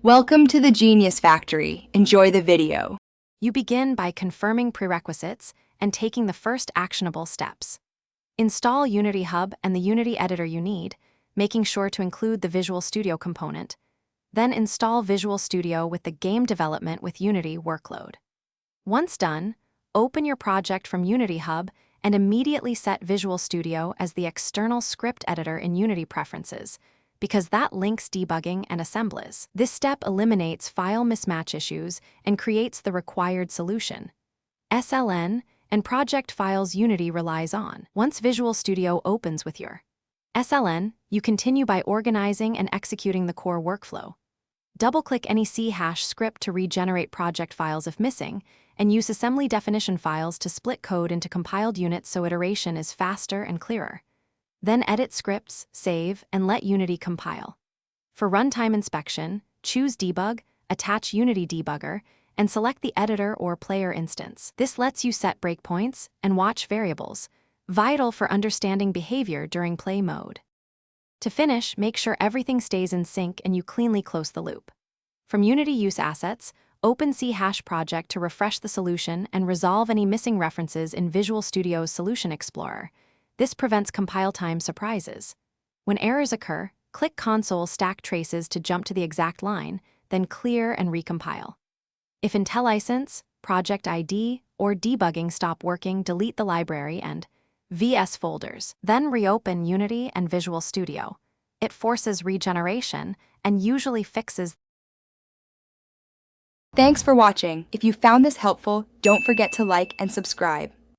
Welcome to the Genius Factory. Enjoy the video. You begin by confirming prerequisites and taking the first actionable steps. Install Unity Hub and the Unity editor you need, making sure to include the Visual Studio component. Then install Visual Studio with the Game Development with Unity workload. Once done, open your project from Unity Hub and immediately set Visual Studio as the external script editor in Unity Preferences, because that links debugging and assemblies. This step eliminates file mismatch issues and creates the required solution. SLN and project files Unity relies on. Once Visual Studio opens with your SLN, you continue by organizing and executing the core workflow. Double-click any C# script to regenerate project files if missing, and use assembly definition files to split code into compiled units so iteration is faster and clearer. Then edit scripts, save, and let Unity compile. For runtime inspection, choose Debug, attach Unity Debugger, and select the editor or player instance. This lets you set breakpoints and watch variables, vital for understanding behavior during play mode. To finish, make sure everything stays in sync and you cleanly close the loop. From Unity Use Assets, open C# project to refresh the solution and resolve any missing references in Visual Studio's Solution Explorer. This prevents compile time surprises. When errors occur, click Console Stack Traces to jump to the exact line, then clear and recompile. If IntelliSense, Project ID, or debugging stop working, delete the library and VS folders. Then reopen Unity and Visual Studio. It forces regeneration and usually fixes. Thanks for watching. If you found this helpful, don't forget to like and subscribe.